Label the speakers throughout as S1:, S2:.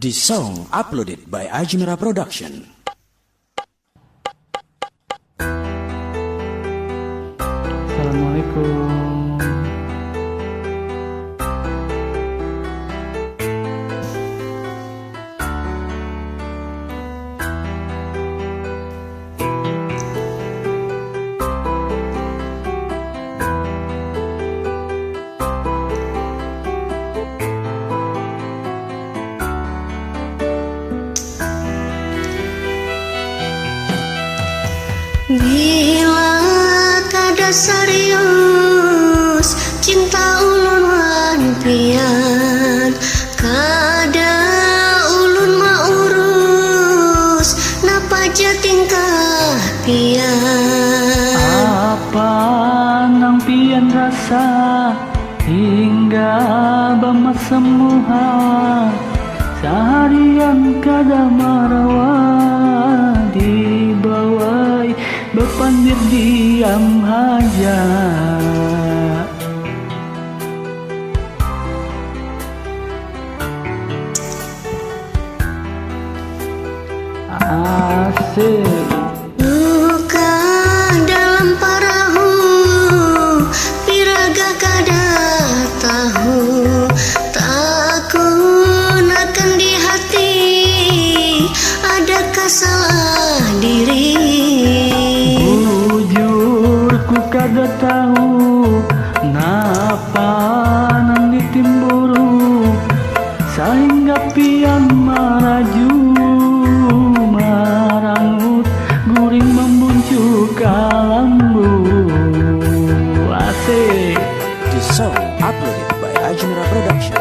S1: The song uploaded by Ajmera Production.
S2: Assalamualaikum.
S3: Bila kada serius cinta ulun wan pian, kada ulun maurus napa ja tingkah pian.
S2: Apa nang pian rasa hingga bama semua seharian kada marawa di bawah bepandir diam aja. Asik.
S3: Luka dalam perahu, piraga kada tahu, takut akan di hati, adakah salah diri?
S2: Bujur ku kada tahu napa nang ditimburu sehingga pian maraju marangut guring membuncu kalambu. Asik.
S1: The song uploaded by Ajmera Production.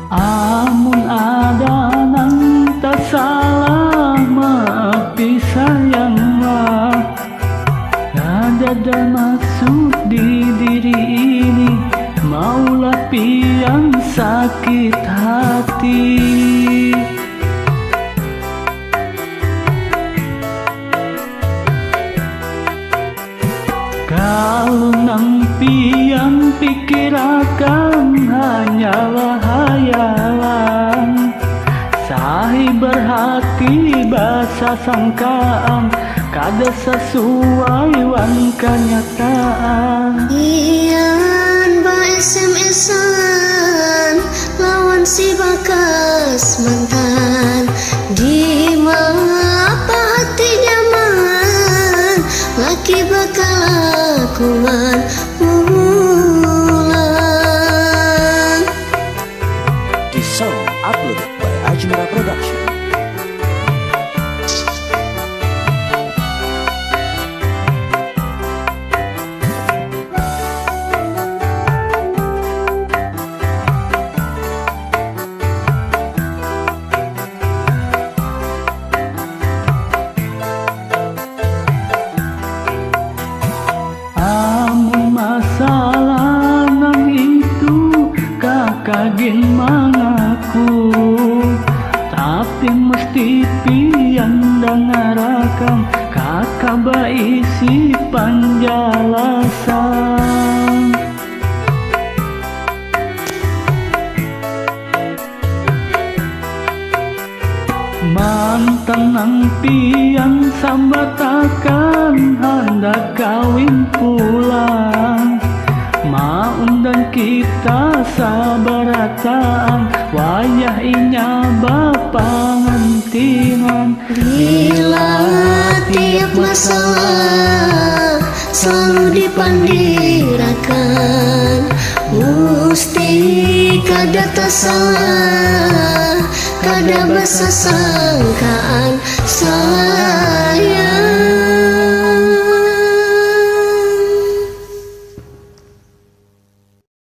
S2: Amun ada nang tak salah maafi sayanglah, ada maksud di diri ini, maulah pian sakit hati. Kalau nang pian pikirakan hanyalah hayalan, sahi berhati basa sangkaan kada sesuai wan kenyataan.
S3: Ian ba SMS-an lawan si bakas mantan, di apa hati nyaman laki bakal lakuan ulang.
S1: The song uploaded by Ajmera Production.
S2: Amun masalah nang itu kakagin mengaku, tapi mesti pian dengarakan kakak baisi panjalasan. Mantan nang pian sambatakan hendak kawin pulang, maundan kita sabarataan wayah inya bapangantingan.
S3: Bila tiap masalah selalu dipandirakan, mesti kada tersalah, kada basa sangkaan sayang.